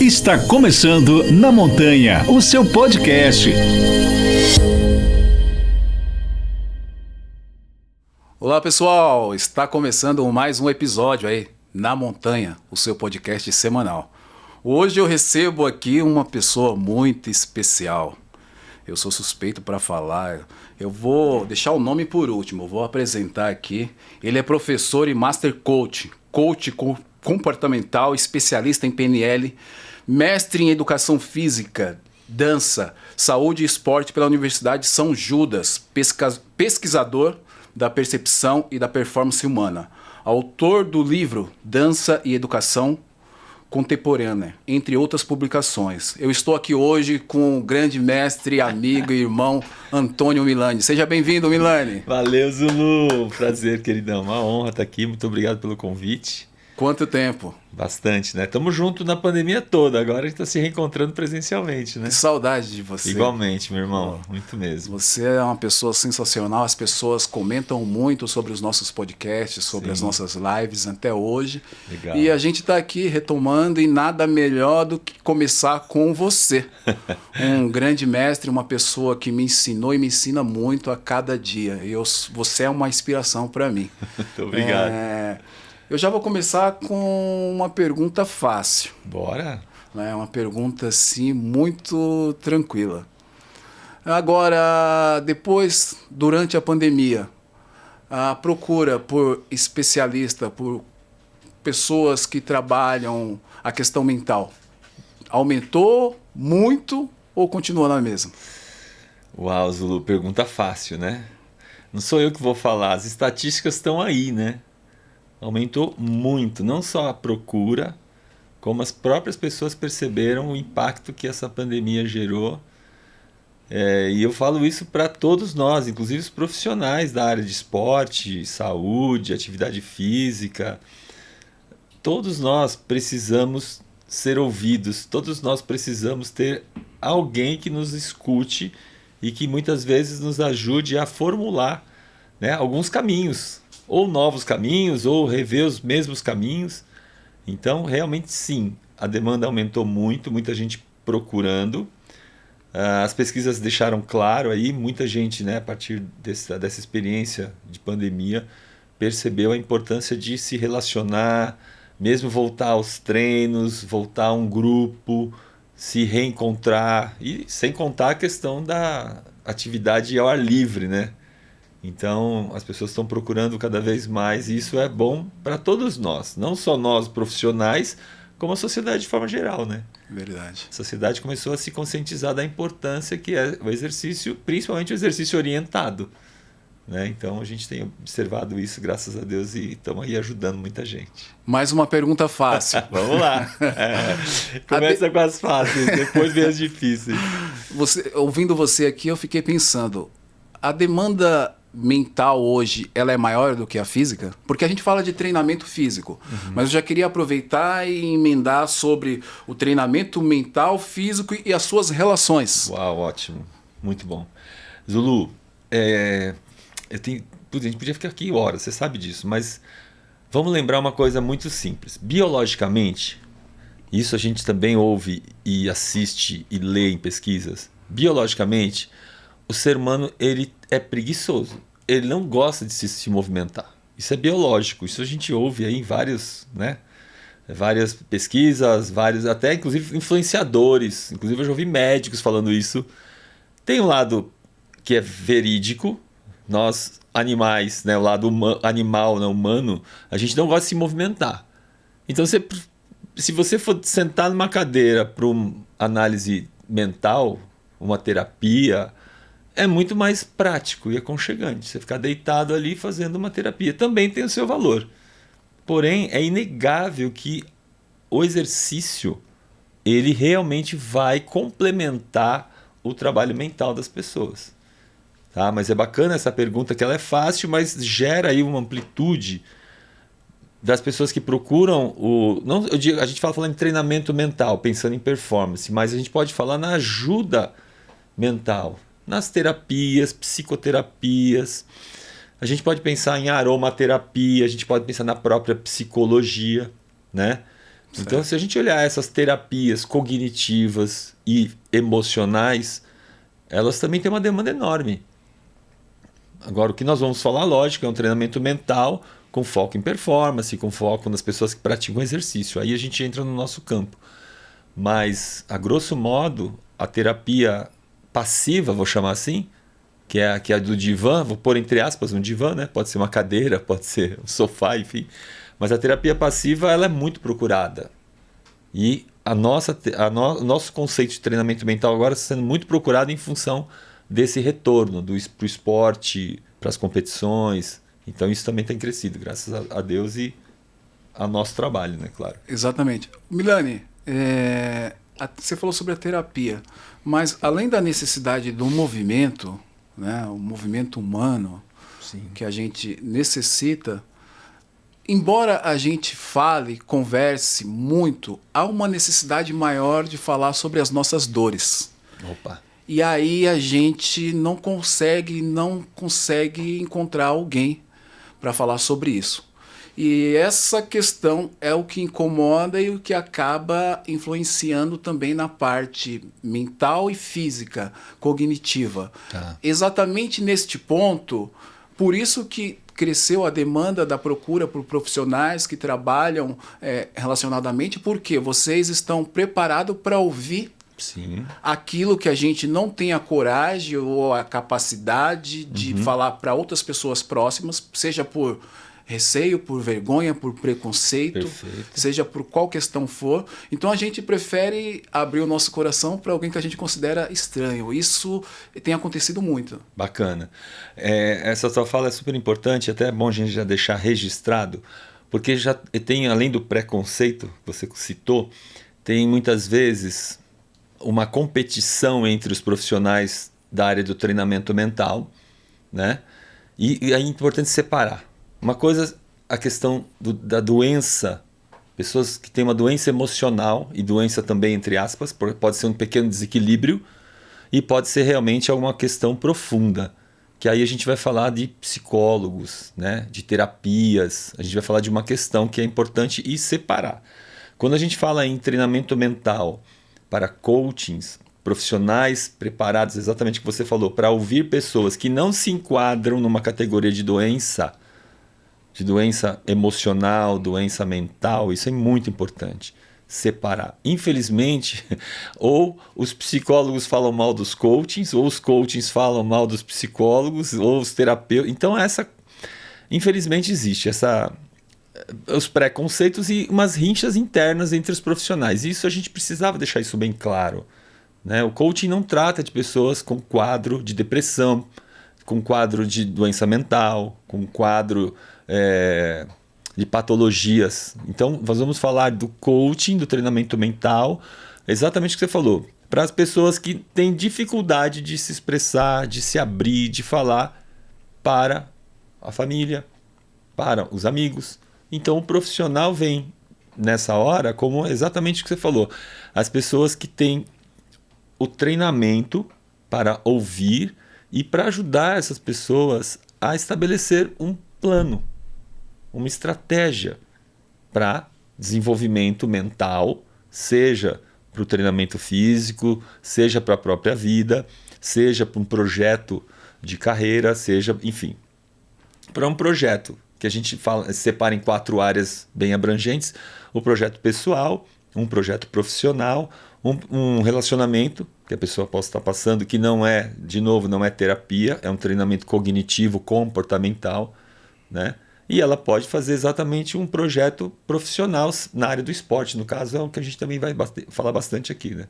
Está começando Na Montanha, o seu podcast. Olá pessoal, está começando mais um episódio aí, Na Montanha, o seu podcast semanal. Hoje eu recebo aqui uma pessoa muito especial. Eu sou suspeito para falar, eu vou deixar o nome por último, eu vou apresentar aqui. Ele é professor e master coach, comportamental, especialista em PNL, mestre em educação física, dança, saúde e esporte pela Universidade de São Judas, pesquisador da percepção e da performance humana, autor do livro Dança e Educação Contemporânea, entre outras publicações. Eu estou aqui hoje com o grande mestre, amigo e irmão Antônio Milani. Seja bem-vindo, Milani. Valeu, Zulu. Prazer, queridão. Uma honra estar aqui. Muito obrigado pelo convite. Quanto tempo? Bastante, né? Estamos juntos na pandemia toda. Agora a gente está se reencontrando presencialmente, né? Que saudade de você. Igualmente, meu irmão. Muito mesmo. Você é uma pessoa sensacional. As pessoas comentam muito sobre os nossos podcasts, sobre as nossas lives até hoje. Legal. E a gente está aqui retomando e nada melhor do que começar com você. Um grande mestre, uma pessoa que me ensinou e me ensina muito a cada dia. Você é uma inspiração para mim. Muito obrigado. Eu já vou começar com uma pergunta fácil. Bora. Uma pergunta, assim, muito tranquila. Agora, depois, durante a pandemia, a procura por especialista, por pessoas que trabalham a questão mental, aumentou muito ou continua na mesma? Uau, Zulu, pergunta fácil, né? Não sou eu que vou falar, as estatísticas estão aí, né? Aumentou muito, não só a procura, como as próprias pessoas perceberam o impacto que essa pandemia gerou. E eu falo isso para todos nós, inclusive os profissionais da área de esporte, saúde, atividade física. Todos nós precisamos ser ouvidos, todos nós precisamos ter alguém que nos escute e que muitas vezes nos ajude a formular, né, alguns caminhos. Ou novos caminhos, ou rever os mesmos caminhos. Então, realmente sim, a demanda aumentou muito, muita gente procurando. As pesquisas deixaram claro aí, muita gente, né, a partir dessa experiência de pandemia, percebeu a importância de se relacionar, mesmo voltar aos treinos, voltar a um grupo, se reencontrar, e sem contar a questão da atividade ao ar livre, né? Então, as pessoas estão procurando cada vez mais e isso é bom para todos nós. Não só nós profissionais, como a sociedade de forma geral, né? Verdade. A sociedade começou a se conscientizar da importância que é o exercício, principalmente o exercício orientado, né? Então, a gente tem observado isso, graças a Deus, e estamos aí ajudando muita gente. Mais uma pergunta fácil. Vamos lá. Começa com as fáceis, depois vem as difíceis. Ouvindo você aqui, eu fiquei pensando, a demanda mental hoje, ela é maior do que a física? Porque a gente fala de treinamento físico, mas eu já queria aproveitar e emendar sobre o treinamento mental, físico e as suas relações. Uau, ótimo. Muito bom. Zulu, a gente podia ficar aqui horas, você sabe disso, mas vamos lembrar uma coisa muito simples. Biologicamente, isso a gente também ouve e assiste e lê em pesquisas, biologicamente, o ser humano ele é preguiçoso, ele não gosta de se movimentar. Isso é biológico, isso a gente ouve aí em várias pesquisas, até inclusive influenciadores, inclusive eu já ouvi médicos falando isso. Tem um lado que é verídico, nós animais, né, o lado animal, né, humano, a gente não gosta de se movimentar. Então se você for sentar numa cadeira para uma análise mental, uma terapia, é muito mais prático e aconchegante. Você ficar deitado ali fazendo uma terapia. Também tem o seu valor. Porém, é inegável que o exercício ele realmente vai complementar o trabalho mental das pessoas. Tá? Mas é bacana essa pergunta, que ela é fácil, mas gera aí uma amplitude das pessoas que procuram a gente fala falando em treinamento mental, pensando em performance, mas a gente pode falar na ajuda mental, nas terapias, psicoterapias. A gente pode pensar em aromaterapia, a gente pode pensar na própria psicologia, né? Então, se a gente olhar essas terapias cognitivas e emocionais, elas também têm uma demanda enorme. Agora, o que nós vamos falar, lógico, é um treinamento mental com foco em performance, com foco nas pessoas que praticam exercício. Aí a gente entra no nosso campo. Mas, a grosso modo, a terapia passiva, vou chamar assim, que é a do divã, vou pôr entre aspas um divã, né? Pode ser uma cadeira, pode ser um sofá, enfim. Mas a terapia passiva ela é muito procurada. E o nosso conceito de treinamento mental agora está sendo muito procurado em função desse retorno para o esporte, para as competições. Então isso também tem crescido, graças a Deus e ao nosso trabalho, né? Claro. Exatamente. Milani, você falou sobre a terapia, mas além da necessidade do movimento, né, o movimento humano, Sim. que a gente necessita, embora a gente fale, converse muito, há uma necessidade maior de falar sobre as nossas dores. Opa. E aí a gente não consegue encontrar alguém para falar sobre isso. E essa questão é o que incomoda e o que acaba influenciando também na parte mental e física, cognitiva. Tá. Exatamente neste ponto, por isso que cresceu a demanda da procura por profissionais que trabalham relacionadamente, porque vocês estão preparados para ouvir Sim. aquilo que a gente não tem a coragem ou a capacidade de falar para outras pessoas próximas, seja por receio, por vergonha, por preconceito, Perfeito. seja por qual questão for. Então a gente prefere abrir o nosso coração para alguém que a gente considera estranho. Isso tem acontecido muito. Bacana. Essa sua fala é super importante, até é bom a gente já deixar registrado, porque já tem, além do preconceito que você citou, tem muitas vezes uma competição entre os profissionais da área do treinamento mental, né? E é importante separar. Uma coisa, a questão da doença, pessoas que têm uma doença emocional, e doença também, entre aspas, pode ser um pequeno desequilíbrio, e pode ser realmente alguma questão profunda, que aí a gente vai falar de psicólogos, né? De terapias, a gente vai falar de uma questão que é importante e separar. Quando a gente fala em treinamento mental para coachings, profissionais preparados, exatamente o que você falou, para ouvir pessoas que não se enquadram numa categoria de doença emocional, doença mental, isso é muito importante. Separar. Infelizmente, ou os psicólogos falam mal dos coachings, ou os coachings falam mal dos psicólogos, ou os terapeutas. Então, infelizmente existe os preconceitos e umas rinchas internas entre os profissionais. Isso a gente precisava deixar isso bem claro, né? O coaching não trata de pessoas com quadro de depressão, com quadro de doença mental, com quadro de patologias. Então, nós vamos falar do coaching, do treinamento mental, exatamente o que você falou, para as pessoas que têm dificuldade de se expressar, de se abrir, de falar para a família, para os amigos. Então, o profissional vem nessa hora como exatamente o que você falou, as pessoas que têm o treinamento para ouvir e para ajudar essas pessoas a estabelecer um plano, uma estratégia para desenvolvimento mental, seja para o treinamento físico, seja para a própria vida, seja para um projeto de carreira, seja, enfim, para um projeto que a gente separa em 4 áreas bem abrangentes: o projeto pessoal, um projeto profissional, um relacionamento que a pessoa possa estar passando, que não é, de novo, não é terapia, é um treinamento cognitivo, comportamental, né? E ela pode fazer exatamente um projeto profissional na área do esporte. No caso, é o que a gente também vai falar bastante aqui, né?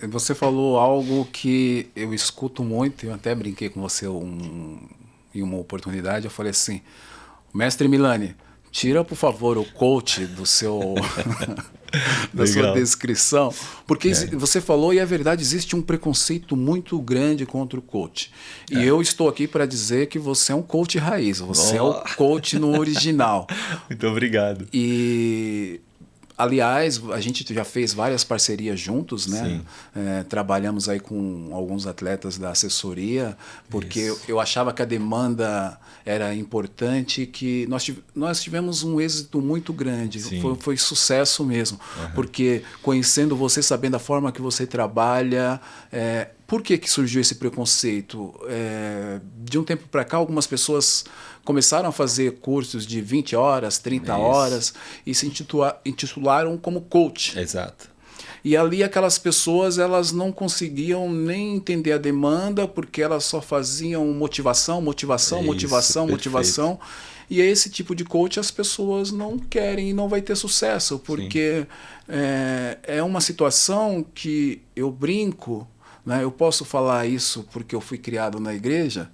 Você falou algo que eu escuto muito, eu até brinquei com você em uma oportunidade, eu falei assim: mestre Milani, tira, por favor, o coach do seu da sua descrição, porque você falou, e é verdade, existe um preconceito muito grande contra o coach. E eu estou aqui para dizer que você é um coach raiz, você é o coach no original. Muito obrigado. E Aliás, a gente já fez várias parcerias juntos, né? Sim. Trabalhamos aí com alguns atletas da assessoria, porque eu achava que a demanda era importante, que nós tivemos um êxito muito grande, foi sucesso mesmo, porque conhecendo você, sabendo a forma que você trabalha, por que surgiu esse preconceito? De um tempo para cá, algumas pessoas começaram a fazer cursos de 20 horas, 30 horas e se intitularam como coach. Exato. E ali aquelas pessoas, elas não conseguiam nem entender a demanda, porque elas só faziam motivação. E esse tipo de coach as pessoas não querem e não vai ter sucesso, porque é uma situação que eu brinco, né? Eu posso falar isso porque eu fui criado na igreja,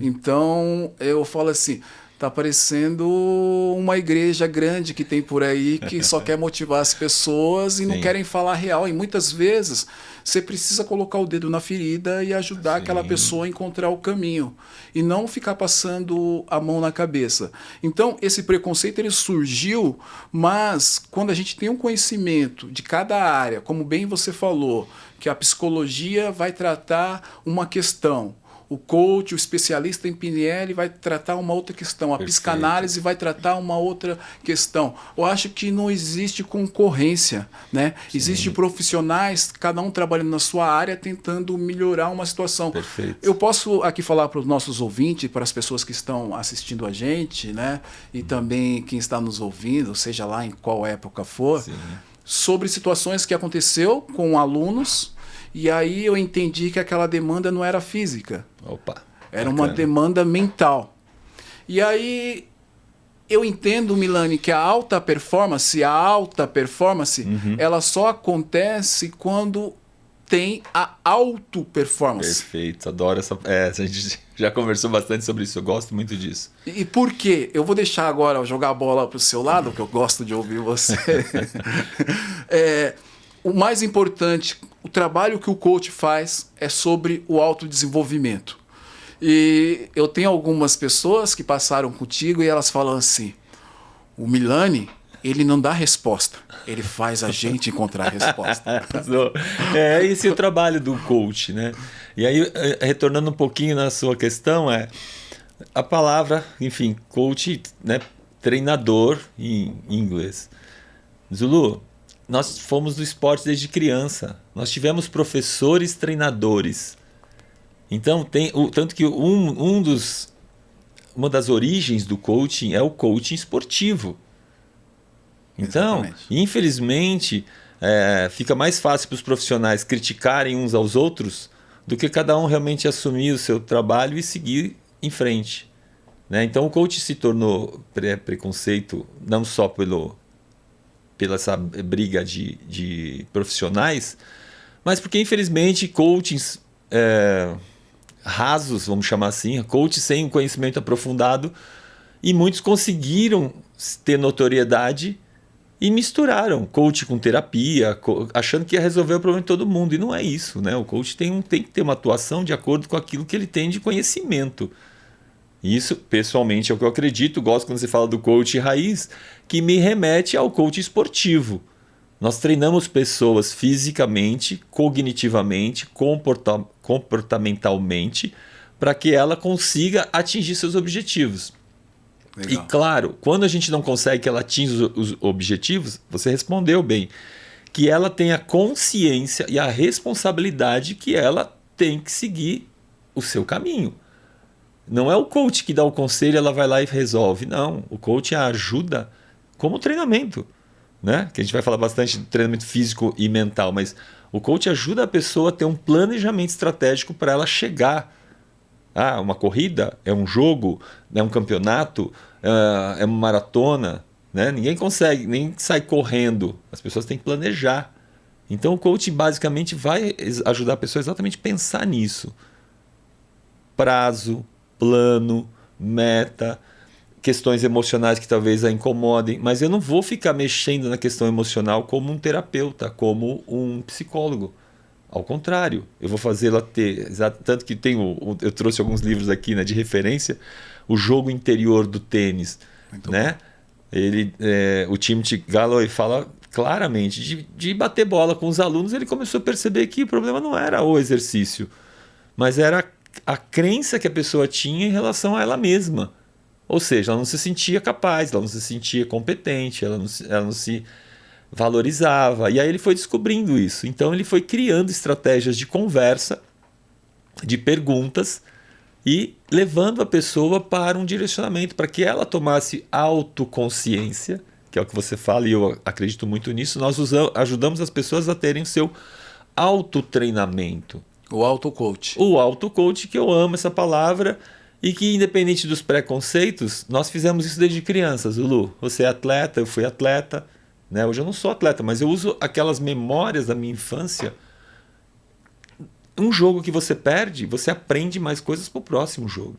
então eu falo assim, tá parecendo uma igreja grande que tem por aí que só quer motivar as pessoas e não querem falar real. E muitas vezes você precisa colocar o dedo na ferida e ajudar aquela pessoa a encontrar o caminho e não ficar passando a mão na cabeça. Então, esse preconceito ele surgiu, mas quando a gente tem um conhecimento de cada área, como bem você falou, que a psicologia vai tratar uma questão, o coach, o especialista em PNL vai tratar uma outra questão, a psicanálise vai tratar uma outra questão. Eu acho que não existe concorrência, né? Existem profissionais, cada um trabalhando na sua área, tentando melhorar uma situação. Perfeito. Eu posso aqui falar para os nossos ouvintes, para as pessoas que estão assistindo a gente, né? E também quem está nos ouvindo, seja lá em qual época for, sobre situações que aconteceu com alunos. E aí eu entendi que aquela demanda não era física. Opa, era uma demanda mental. E aí eu entendo, Milani, que a alta performance, ela só acontece quando tem a auto-performance. Perfeito, adoro essa... a gente já conversou bastante sobre isso, eu gosto muito disso. E por quê? Eu vou deixar agora jogar a bola para o seu lado, que eu gosto de ouvir você. O mais importante, o trabalho que o coach faz é sobre o autodesenvolvimento. E eu tenho algumas pessoas que passaram contigo e elas falam assim, o Milani, ele não dá resposta, ele faz a gente encontrar a resposta. Esse é o trabalho do coach, né? E aí, retornando um pouquinho na sua questão, a palavra, enfim, coach, né, treinador em inglês. Zulu, nós fomos do esporte desde criança. Nós tivemos professores treinadores. Então, tanto que uma das origens do coaching é o coaching esportivo. Então, infelizmente, fica mais fácil para os profissionais criticarem uns aos outros do que cada um realmente assumir o seu trabalho e seguir em frente. Né? Então, o coaching se tornou preconceito não só pela essa briga de profissionais, mas porque, infelizmente, coachings rasos, vamos chamar assim, coach sem um conhecimento aprofundado, e muitos conseguiram ter notoriedade e misturaram coach com terapia, achando que ia resolver o problema de todo mundo, e não é isso, né? O coach tem que ter uma atuação de acordo com aquilo que ele tem de conhecimento. Isso, pessoalmente, é o que eu acredito. Gosto quando você fala do coach raiz, que me remete ao coach esportivo. Nós treinamos pessoas fisicamente, cognitivamente, comportamentalmente, para que ela consiga atingir seus objetivos. Legal. E claro, quando a gente não consegue que ela atinja os objetivos, você respondeu bem, que ela tenha consciência e a responsabilidade que ela tem que seguir o seu caminho. Não é o coach que dá o conselho, ela vai lá e resolve. Não, o coach ajuda como treinamento, né? Que a gente vai falar bastante de treinamento físico e mental, mas o coach ajuda a pessoa a ter um planejamento estratégico para ela chegar. Uma corrida, é um jogo, é um campeonato, é uma maratona, né? Ninguém consegue, nem sai correndo. As pessoas têm que planejar. Então o coach basicamente vai ajudar a pessoa exatamente a pensar nisso. Prazo, plano, meta, questões emocionais que talvez a incomodem, mas eu não vou ficar mexendo na questão emocional como um terapeuta, como um psicólogo. Ao contrário, eu vou fazê-la ter... Tanto que eu trouxe alguns livros aqui, né, de referência, o jogo interior do tênis. Né? O Timothy Galloway fala claramente, de bater bola com os alunos, ele começou a perceber que o problema não era o exercício, mas era a crença que a pessoa tinha em relação a ela mesma. Ou seja, ela não se sentia capaz, ela não se sentia competente, ela não se valorizava. E aí ele foi descobrindo isso. Então ele foi criando estratégias de conversa, de perguntas, e levando a pessoa para um direcionamento, para que ela tomasse autoconsciência, que é o que você fala, e eu acredito muito nisso. Nós ajudamos as pessoas a terem o seu autotreinamento. O auto-coach. O auto-coach, que eu amo essa palavra, e que, independente dos preconceitos, nós fizemos isso desde criança, Zulu. Você é atleta, eu fui atleta, né? Hoje eu não sou atleta, mas eu uso aquelas memórias da minha infância. Um jogo que você perde, você aprende mais coisas para o próximo jogo.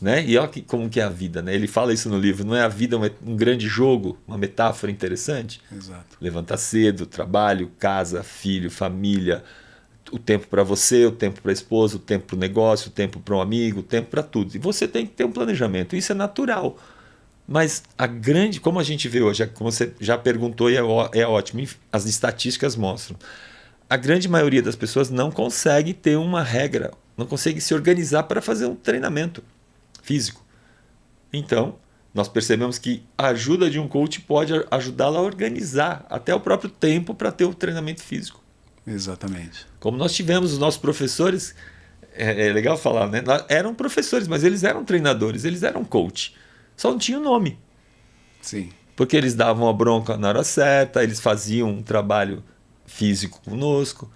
Né? E olha como que é a vida, né? Ele fala isso no livro, não é a vida um grande jogo, uma metáfora interessante? Exato. Levantar cedo, trabalho, casa, filho, família, o tempo para você, o tempo para a esposa, o tempo para o negócio, o tempo para um amigo, o tempo para tudo. E você tem que ter um planejamento, isso é natural. Mas como a gente vê hoje, como você já perguntou e é ótimo, as estatísticas mostram, a grande maioria das pessoas não consegue ter uma regra, não consegue se organizar para fazer um treinamento físico. Então, nós percebemos que a ajuda de um coach pode ajudá-la a organizar até o próprio tempo para ter o treinamento físico. Exatamente. Como nós tivemos os nossos professores, é legal falar, né? Eram professores, mas eles eram treinadores, eles eram coach. Só não tinha o nome. Sim. Porque eles davam a bronca na hora certa, eles faziam um trabalho físico conosco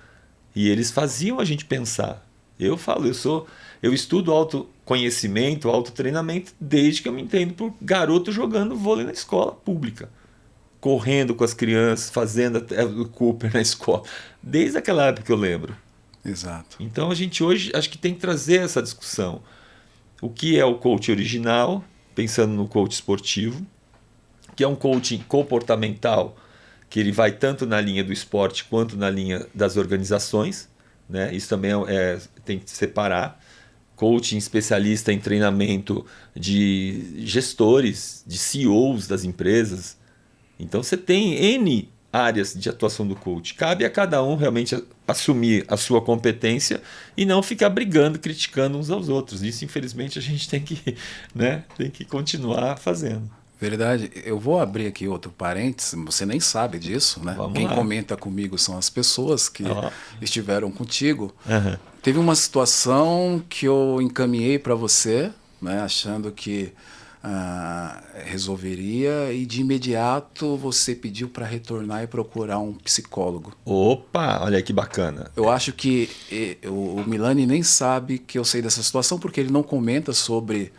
e eles faziam a gente pensar. Eu estudo autoconhecimento, autotreinamento desde que eu me entendo por garoto jogando vôlei na escola pública, correndo com as crianças, fazendo o Cooper na escola, desde aquela época que eu lembro. Exato. Então a gente hoje acho que tem que trazer essa discussão. O que é o coach original, pensando no coach esportivo, que é um coaching comportamental, que ele vai tanto na linha do esporte quanto na linha das organizações, né? Isso também tem que separar. Coaching especialista em treinamento de gestores, de CEOs das empresas. Então você tem N áreas de atuação do coach. Cabe a cada um realmente assumir a sua competência e não ficar brigando, criticando uns aos outros. Isso, infelizmente, a gente tem que continuar fazendo. Verdade. Eu vou abrir aqui outro parênteses, você nem sabe disso, né? Vamos Quem lá. comenta comigo são as pessoas que estiveram contigo. Uhum. Teve uma situação que eu encaminhei para você, né, achando que resolveria, e de imediato você pediu para retornar e procurar um psicólogo. Opa, olha aí que bacana. Eu acho que o Milani nem sabe que eu sei dessa situação, porque ele não comenta sobre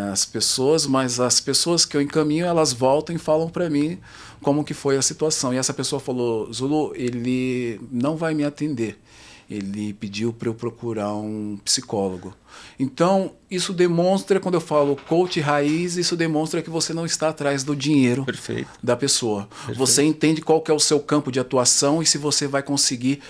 as pessoas, mas as pessoas que eu encaminho, elas voltam e falam para mim como que foi a situação. E essa pessoa falou: Zulu, ele não vai me atender. Ele pediu para eu procurar um psicólogo. Então, isso demonstra, quando eu falo coach raiz, isso demonstra que você não está atrás do dinheiro Perfeito. da pessoa. Perfeito. Você entende qual que é o seu campo de atuação e se você vai conseguir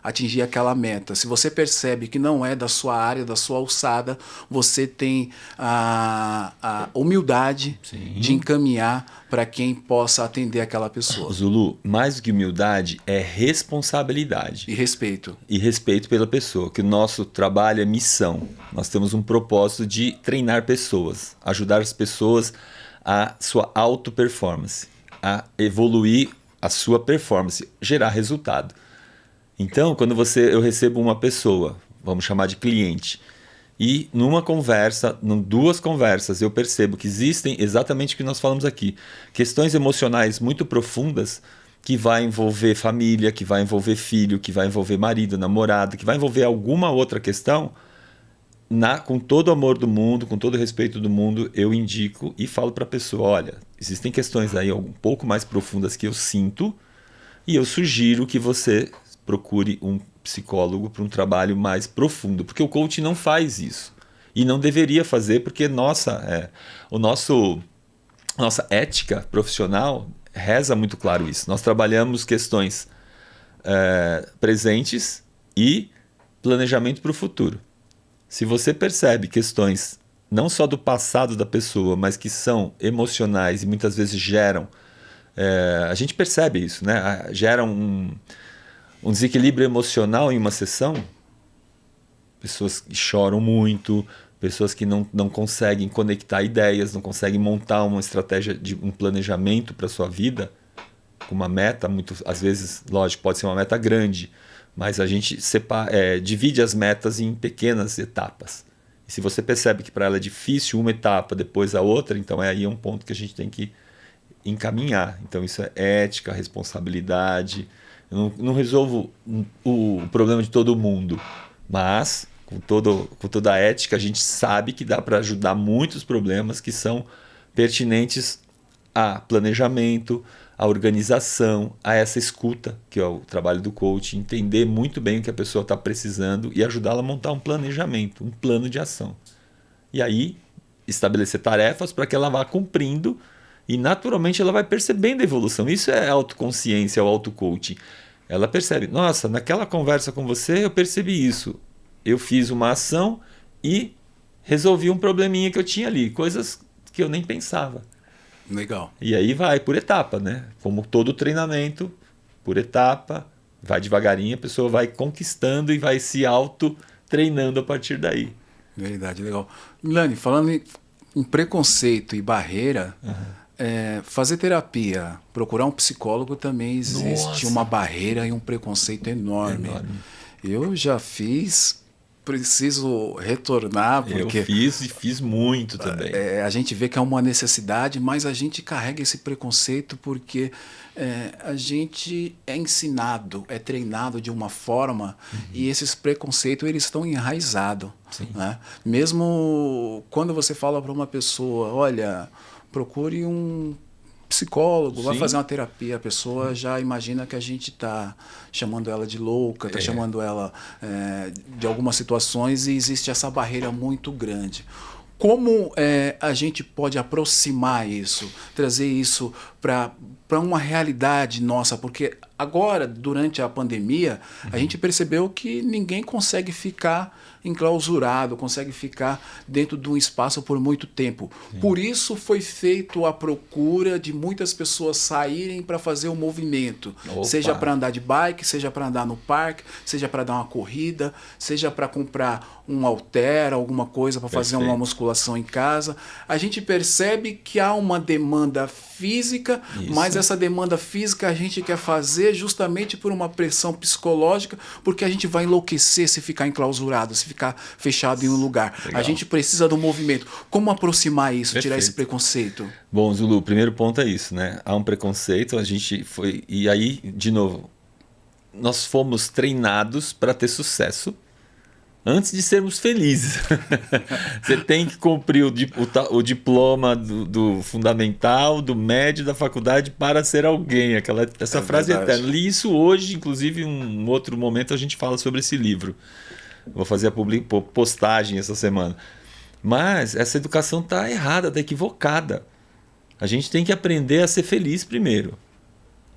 atingir aquela meta. Se você percebe que não é da sua área, da sua alçada, você tem a humildade de encaminhar para quem possa atender aquela pessoa. Zulu, mais do que humildade, é responsabilidade. E respeito. E respeito pela pessoa, que o nosso trabalho é missão. Nós temos um propósito de treinar pessoas, ajudar as pessoas a sua auto-performance, a evoluir a sua performance, gerar resultado. Então, quando eu recebo uma pessoa, vamos chamar de cliente, e numa conversa, duas conversas, eu percebo que existem exatamente o que nós falamos aqui, questões emocionais muito profundas, que vai envolver família, que vai envolver filho, que vai envolver marido, namorado, que vai envolver alguma outra questão, com todo o amor do mundo, com todo o respeito do mundo, eu indico e falo para a pessoa: olha, existem questões aí um pouco mais profundas que eu sinto e eu sugiro que você procure um psicólogo para um trabalho mais profundo, porque o coach não faz isso e não deveria fazer, porque nossa ética profissional reza muito claro isso. Nós trabalhamos questões presentes e planejamento para o futuro. Se você percebe questões não só do passado da pessoa, mas que são emocionais e muitas vezes geram A gente percebe isso, né? Gera um desequilíbrio emocional em uma sessão. Pessoas que choram muito, pessoas que não conseguem conectar ideias, não conseguem montar uma estratégia, um planejamento para a sua vida, com uma meta, às vezes, lógico, pode ser uma meta grande, mas a gente divide as metas em pequenas etapas. E se você percebe que para ela é difícil uma etapa, depois a outra, então aí é um ponto que a gente tem que encaminhar. Então isso é ética, responsabilidade. Eu não resolvo o problema de todo mundo, mas com toda a ética a gente sabe que dá para ajudar muitos problemas que são pertinentes a planejamento, a organização, a essa escuta, que é o trabalho do coach, entender muito bem o que a pessoa está precisando e ajudá-la a montar um planejamento, um plano de ação. E aí estabelecer tarefas para que ela vá cumprindo e naturalmente ela vai percebendo a evolução. Isso é autoconsciência, é o auto-coaching. Ela percebe, nossa, naquela conversa com você eu percebi isso. Eu fiz uma ação e resolvi um probleminha que eu tinha ali, coisas que eu nem pensava. Legal. E aí vai por etapa, né? Como todo treinamento, por etapa, vai devagarinho, a pessoa vai conquistando e vai se auto-treinando a partir daí. Verdade, legal. Milani, falando em preconceito e barreira, fazer terapia, procurar um psicólogo também existe uma barreira e um preconceito enorme. Eu já fiz, preciso retornar, porque eu fiz muito também. A gente vê que é uma necessidade, mas a gente carrega esse preconceito porque a gente é ensinado, é treinado de uma forma e esses preconceitos eles estão enraizados. Né? Mesmo quando você fala para uma pessoa, olha, procure um psicólogo, vai fazer uma terapia, a pessoa já imagina que a gente está chamando ela de louca, está chamando ela de algumas situações e existe essa barreira muito grande. Como a gente pode aproximar isso, trazer isso para uma realidade nossa? Porque agora, durante a pandemia, a gente percebeu que ninguém consegue ficar enclausurado, consegue ficar dentro de um espaço por muito tempo. Por isso foi feito a procura de muitas pessoas saírem para fazer o movimento. Seja para andar de bike, seja para andar no parque, seja para dar uma corrida, seja para comprar um halter, alguma coisa para fazer uma musculação em casa. A gente percebe que há uma demanda física, mas essa demanda física a gente quer fazer justamente por uma pressão psicológica, porque a gente vai enlouquecer se ficar enclausurado, se ficar fechado em um lugar. Legal. A gente precisa do movimento. Como aproximar isso, tirar esse preconceito? Bom, Zulu, o primeiro ponto é isso, né? Há um preconceito, a gente foi... E aí, de novo, nós fomos treinados para ter sucesso antes de sermos felizes. Você tem que cumprir o diploma do fundamental, do médio, da faculdade para ser alguém. Essa frase é eterna. Li isso hoje, inclusive, em um outro momento a gente fala sobre esse livro. Vou fazer a postagem essa semana. Mas essa educação está errada, está equivocada. A gente tem que aprender a ser feliz primeiro.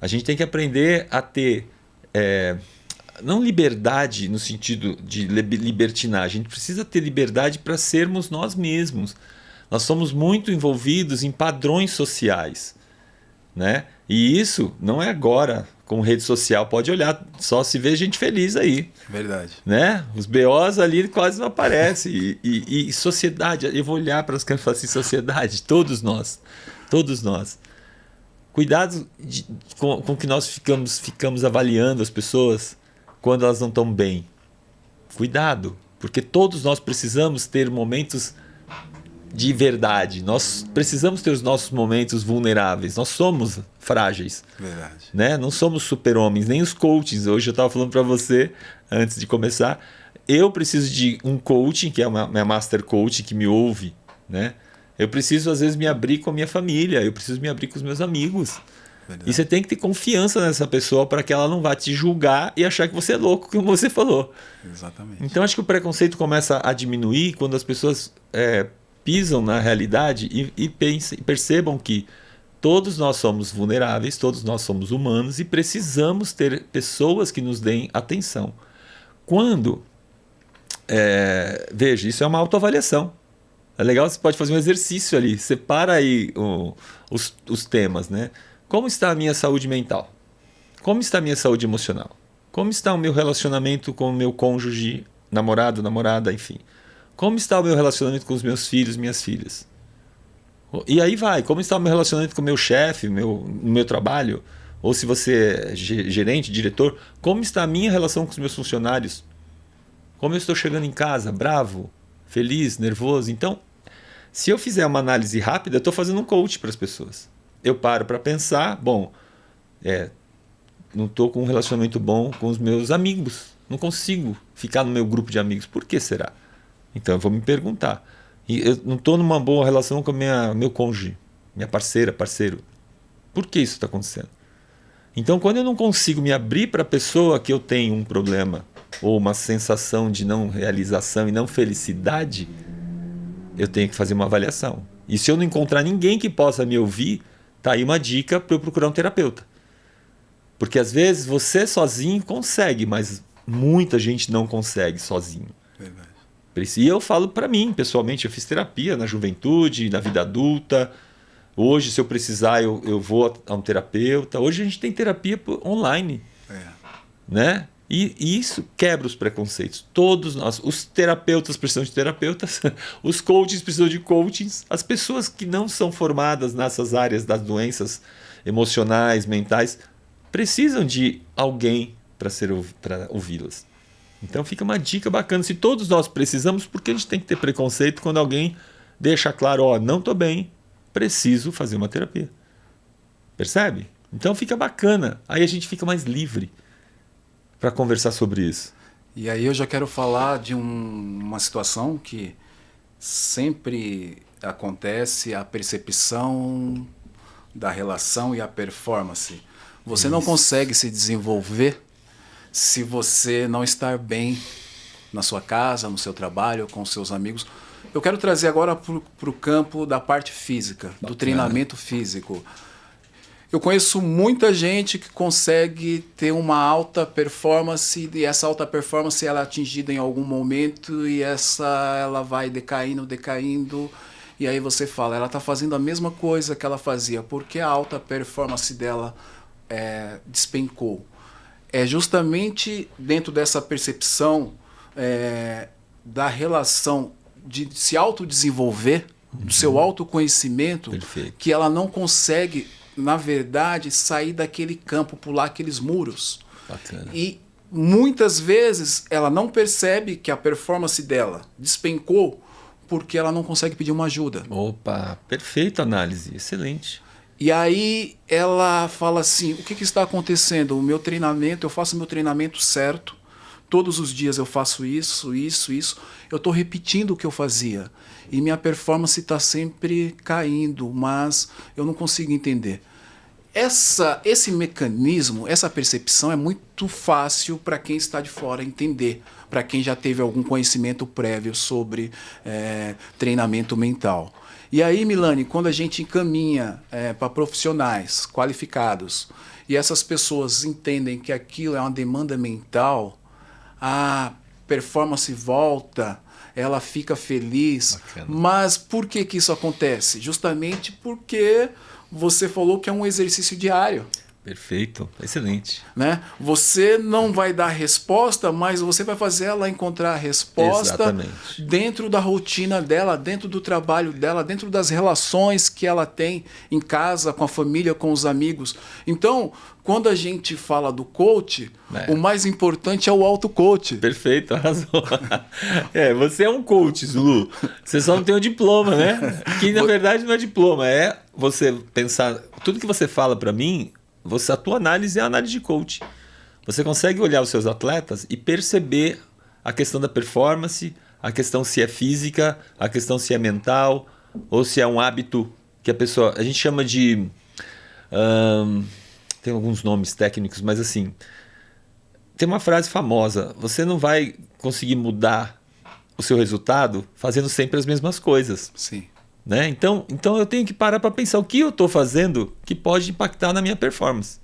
A gente tem que aprender a ter... não liberdade no sentido de libertinagem, a gente precisa ter liberdade para sermos nós mesmos. Nós somos muito envolvidos em padrões sociais, né? E isso não é agora com rede social, pode olhar, só se vê gente feliz aí. Verdade. Né? Os BOs ali quase não aparecem. E sociedade, eu vou olhar para os caras e falar assim, sociedade, todos nós. Cuidado com que nós ficamos avaliando as pessoas quando elas não estão bem. Cuidado, porque todos nós precisamos ter momentos de verdade. Nós precisamos ter os nossos momentos vulneráveis. Nós somos frágeis. Verdade. Né? Não somos super-homens, nem os coaches. Hoje eu estava falando para você, antes de começar, eu preciso de um coaching, que é uma minha master coach, que me ouve. Né? Eu preciso, às vezes, me abrir com a minha família. Eu preciso me abrir com os meus amigos. Verdade. E você tem que ter confiança nessa pessoa para que ela não vá te julgar e achar que você é louco, como você falou. Exatamente. Então, acho que o preconceito começa a diminuir quando as pessoas pisam na realidade e percebam que todos nós somos vulneráveis, todos nós somos humanos e precisamos ter pessoas que nos deem atenção. Veja, isso é uma autoavaliação. É legal, você pode fazer um exercício ali, separa aí os temas, né? Como está a minha saúde mental? Como está a minha saúde emocional? Como está o meu relacionamento com o meu cônjuge, namorado, namorada, enfim? Como está o meu relacionamento com os meus filhos, minhas filhas? E aí vai, como está o meu relacionamento com o meu chefe, no meu trabalho? Ou se você é gerente, diretor, como está a minha relação com os meus funcionários? Como eu estou chegando em casa, bravo, feliz, nervoso? Então, se eu fizer uma análise rápida, eu estou fazendo um coach para as pessoas. Eu paro para pensar, não estou com um relacionamento bom com os meus amigos. Não consigo ficar no meu grupo de amigos. Por que será? Então eu vou me perguntar. E eu não estou numa boa relação com meu cônjuge, minha parceira, parceiro. Por que isso está acontecendo? Então, quando eu não consigo me abrir para a pessoa que eu tenho um problema ou uma sensação de não realização e não felicidade, eu tenho que fazer uma avaliação. E se eu não encontrar ninguém que possa me ouvir, tá aí uma dica para eu procurar um terapeuta. Porque às vezes você sozinho consegue, mas muita gente não consegue sozinho. Verdade. E eu falo para mim, pessoalmente, eu fiz terapia na juventude, na vida adulta. Hoje, se eu precisar, eu vou a um terapeuta. Hoje a gente tem terapia online. Né? E isso quebra os preconceitos. Todos nós, os terapeutas precisam de terapeutas, os coaches precisam de coachings, as pessoas que não são formadas nessas áreas das doenças emocionais, mentais, precisam de alguém para ouvi-las. Então fica uma dica bacana. Se todos nós precisamos, por que a gente tem que ter preconceito quando alguém deixa claro, não estou bem, preciso fazer uma terapia. Percebe? Então fica bacana. Aí a gente fica mais livre para conversar sobre isso. E aí eu já quero falar de uma situação que sempre acontece, a percepção da relação e a performance. Você não consegue se desenvolver se você não estar bem na sua casa, no seu trabalho, com seus amigos. Eu quero trazer agora para o campo da parte física, do treinamento físico. Eu conheço muita gente que consegue ter uma alta performance e essa alta performance ela é atingida em algum momento e ela vai decaindo. E aí você fala, ela está fazendo a mesma coisa que ela fazia, porque a alta performance dela despencou. É justamente dentro dessa percepção da relação de se autodesenvolver, do seu autoconhecimento, que ela não consegue, na verdade, sair daquele campo, pular aqueles muros. Bacana. E muitas vezes ela não percebe que a performance dela despencou porque ela não consegue pedir uma ajuda. Opa, perfeita análise, excelente. E aí ela fala assim, o que está acontecendo? O meu treinamento, eu faço meu treinamento certo, todos os dias eu faço isso, eu estou repetindo o que eu fazia. E minha performance está sempre caindo, mas eu não consigo entender. Esse mecanismo, essa percepção é muito fácil para quem está de fora entender, para quem já teve algum conhecimento prévio sobre treinamento mental. E aí, Milani, quando a gente encaminha para profissionais qualificados e essas pessoas entendem que aquilo é uma demanda mental, a performance volta, ela fica feliz. Bacana. Mas por que isso acontece? Justamente porque você falou que é um exercício diário. Perfeito, excelente. Né? Você não vai dar resposta, mas você vai fazer ela encontrar a resposta. Exatamente. Dentro da rotina dela, dentro do trabalho dela, dentro das relações que ela tem em casa, com a família, com os amigos. Então, quando a gente fala do coach, o mais importante é o auto-coach. Perfeito, arrasou. Você é um coach, Zulu. Você só não tem o diploma, né? Que na verdade não é diploma, é você pensar... Tudo que você fala para mim... A tua análise é a análise de coach. Você consegue olhar os seus atletas e perceber a questão da performance, a questão se é física, a questão se é mental, ou se é um hábito que a pessoa... A gente chama de... tem alguns nomes técnicos, mas assim... Tem uma frase famosa. Você não vai conseguir mudar o seu resultado fazendo sempre as mesmas coisas. Sim. Né? Então eu tenho que parar para pensar o que eu estou fazendo que pode impactar na minha performance.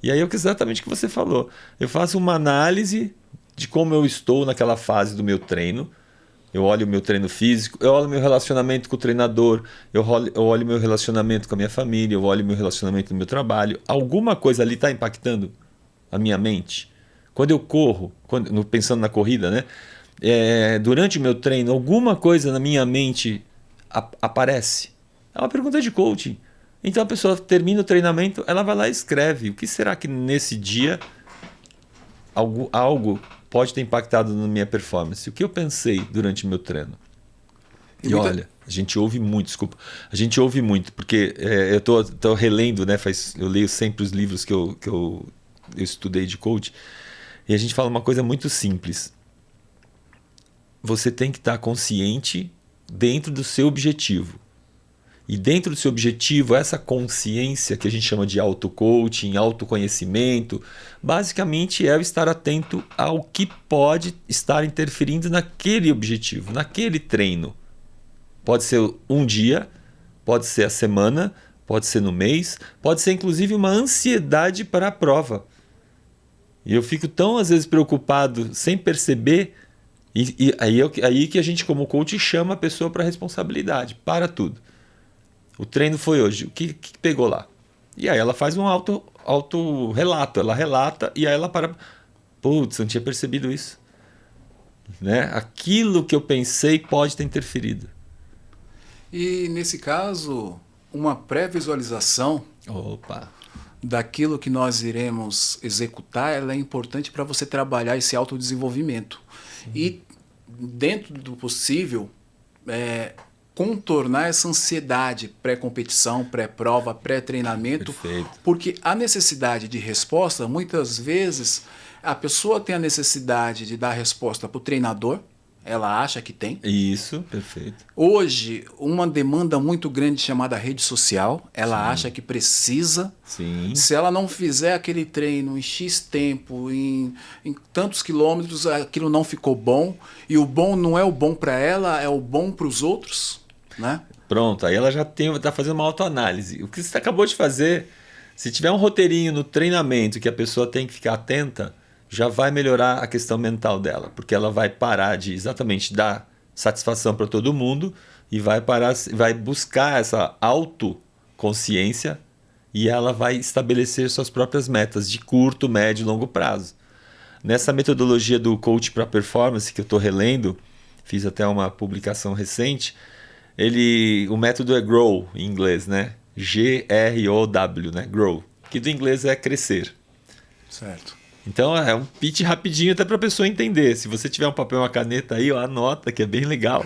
E aí é exatamente o que você falou. Eu faço uma análise de como eu estou naquela fase do meu treino, Eu olho o meu treino físico, eu olho o meu relacionamento com o treinador, eu olho o meu relacionamento com a minha família, eu olho o meu relacionamento no meu trabalho. Alguma coisa ali está impactando a minha mente? Quando eu corro, pensando na corrida, né? Durante o meu treino, alguma coisa na minha mente aparece? É uma pergunta de coaching. Então a pessoa termina o treinamento, ela vai lá e escreve. O que será que nesse dia algo pode ter impactado na minha performance? O que eu pensei durante o meu treino? E olha, a gente ouve muito, desculpa. A gente ouve muito, porque eu tô relendo, né? Eu leio sempre os livros que eu estudei de coach. E a gente fala uma coisa muito simples. Você tem que estar consciente dentro do seu objetivo. E dentro do seu objetivo, essa consciência que a gente chama de auto-coaching, autoconhecimento, basicamente é o estar atento ao que pode estar interferindo naquele objetivo, naquele treino. Pode ser um dia, pode ser a semana, pode ser no mês, pode ser inclusive uma ansiedade para a prova. E eu fico tão às vezes preocupado sem perceber, e aí que a gente como coach chama a pessoa para responsabilidade, para tudo. O treino foi hoje, o que pegou lá? E aí ela faz um auto-relato, ela relata e aí ela para... Putz, não tinha percebido isso. Né? Aquilo que eu pensei pode ter interferido. E nesse caso, uma pré-visualização daquilo que nós iremos executar, ela é importante para você trabalhar esse autodesenvolvimento. E dentro do possível, contornar essa ansiedade pré-competição, pré-prova, pré-treinamento. Perfeito. Porque a necessidade de resposta, muitas vezes, a pessoa tem a necessidade de dar resposta para o treinador, ela acha que tem. Isso, perfeito. Hoje, uma demanda muito grande chamada rede social, ela acha que precisa. Sim. Se ela não fizer aquele treino em X tempo, em tantos quilômetros, aquilo não ficou bom. E o bom não é o bom para ela, é o bom para os outros. Né? Pronto, aí ela já está fazendo uma autoanálise. O que você acabou de fazer, se tiver um roteirinho no treinamento que a pessoa tem que ficar atenta, já vai melhorar a questão mental dela, porque ela vai parar de exatamente dar satisfação para todo mundo e vai buscar essa autoconsciência e ela vai estabelecer suas próprias metas de curto, médio e longo prazo. Nessa metodologia do coach para performance que eu estou relendo, fiz até uma publicação recente. O método é GROW em inglês, né? G-R-O-W, né? GROW, que do inglês é crescer. Certo. Então é um pitch rapidinho até para a pessoa entender. Se você tiver um papel e uma caneta aí, anota que é bem legal.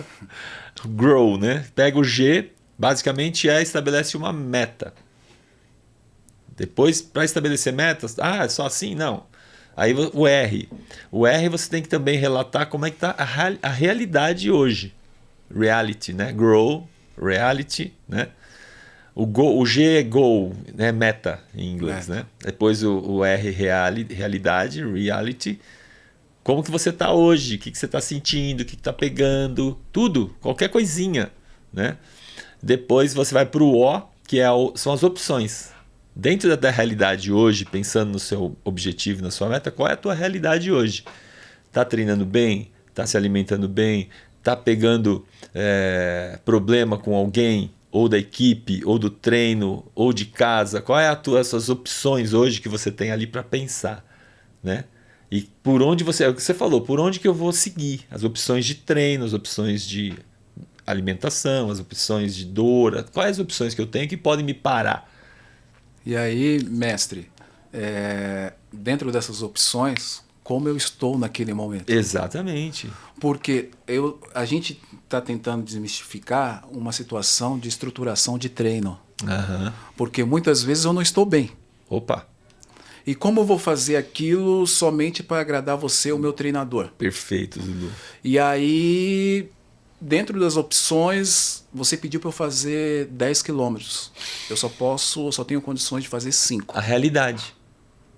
GROW, né? Pega o G, basicamente estabelece uma meta. Depois, para estabelecer metas, é só assim? Não. Aí o R. O R você tem que também relatar como é que está a realidade hoje. Reality, né? Grow, reality, né? O G é goal, né? Meta em inglês, né? Depois o R, realidade, reality. Como que você está hoje? O que você está sentindo? O que está pegando? Tudo, qualquer coisinha, né? Depois você vai para o O, que são as opções. Dentro da realidade hoje, pensando no seu objetivo, na sua meta, qual é a tua realidade hoje? Está treinando bem? Está se alimentando bem? Está pegando problema com alguém, ou da equipe, ou do treino, ou de casa? Qual é as suas opções hoje que você tem ali para pensar, né? E por onde é o que você falou, por onde que eu vou seguir? As opções de treino, as opções de alimentação, as opções de dor, quais as opções que eu tenho que podem me parar? E aí, mestre, dentro dessas opções, como eu estou naquele momento? Exatamente. Porque a gente está tentando desmistificar uma situação de estruturação de treino. Uhum. Porque muitas vezes eu não estou bem. Opa! E como eu vou fazer aquilo somente para agradar você, o meu treinador? Perfeito, Zulu. E aí, dentro das opções, você pediu para eu fazer 10 quilômetros. Eu só tenho condições de fazer 5. A realidade.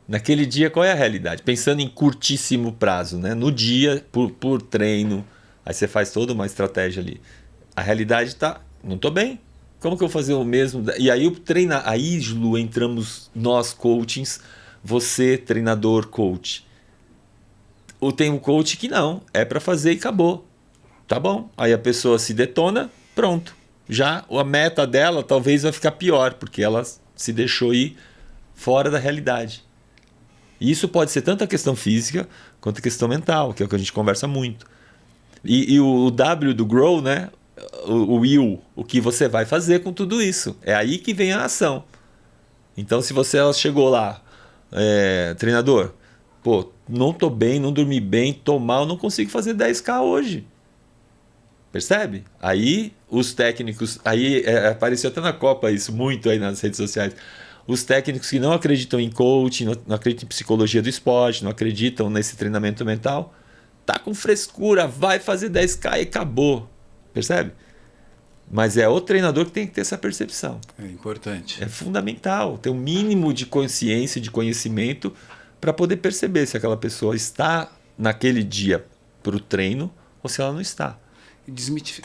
Naquele dia, qual é a realidade? Pensando em curtíssimo prazo, né? No dia, por treino, aí você faz toda uma estratégia ali. A realidade tá, não estou bem. Como que eu vou fazer o mesmo? E aí aí, Lu, entramos nós coachings, você treinador coach. Ou tem um coach que não, é para fazer e acabou. Tá bom. Aí a pessoa se detona, pronto. Já a meta dela talvez vai ficar pior, porque ela se deixou ir fora da realidade. E isso pode ser tanto a questão física quanto a questão mental, que é o que a gente conversa muito. E o W do Grow, né? O will, o que você vai fazer com tudo isso. É aí que vem a ação. Então, se ela chegou lá, treinador, pô, não tô bem, não dormi bem, tô mal, não consigo fazer 10K hoje. Percebe? Aí os técnicos, apareceu até na Copa isso, muito aí nas redes sociais. Os técnicos que não acreditam em coaching, não acreditam em psicologia do esporte, não acreditam nesse treinamento mental, tá com frescura, vai fazer 10K e acabou. Percebe? Mas é o treinador que tem que ter essa percepção. É importante. É fundamental ter um mínimo de consciência, de conhecimento, para poder perceber se aquela pessoa está naquele dia para o treino ou se ela não está.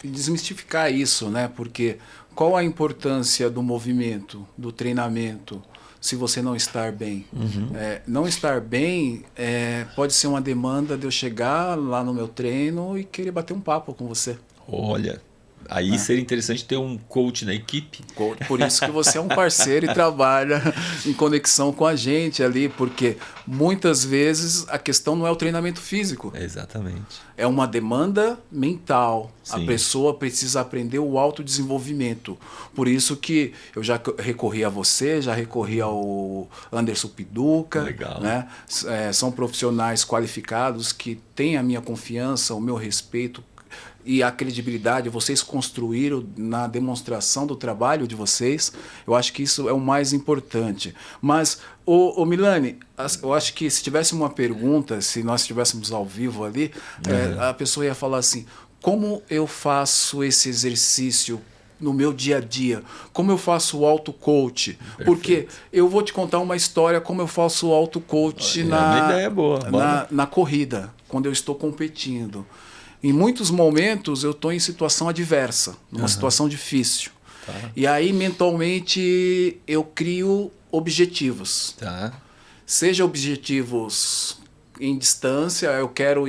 Desmistificar isso, né? Porque qual a importância do movimento, do treinamento, se você não estar bem? Não estar bem pode ser uma demanda de eu chegar lá no meu treino e querer bater um papo com você. Olha, aí seria interessante ter um coach na equipe. Por isso que você é um parceiro e trabalha em conexão com a gente ali, porque muitas vezes a questão não é o treinamento físico. Exatamente. É uma demanda mental. Sim. A pessoa precisa aprender o autodesenvolvimento. Por isso que eu já recorri a você, já recorri ao Anderson Piduca. Legal. Né? São profissionais qualificados que têm a minha confiança, o meu respeito e a credibilidade, vocês construíram na demonstração do trabalho de vocês. Eu acho que isso é o mais importante. Mas, ô Milani, eu acho que se tivesse uma pergunta, se nós estivéssemos ao vivo ali, a pessoa ia falar assim, como eu faço esse exercício no meu dia a dia? Como eu faço o auto-coach? Porque eu vou te contar uma história como eu faço o auto-coach uma ideia boa. Na corrida, quando eu estou competindo. Em muitos momentos eu estou em situação adversa, numa situação difícil. Tá. E aí mentalmente eu crio objetivos. Tá. Seja objetivos em distância, eu quero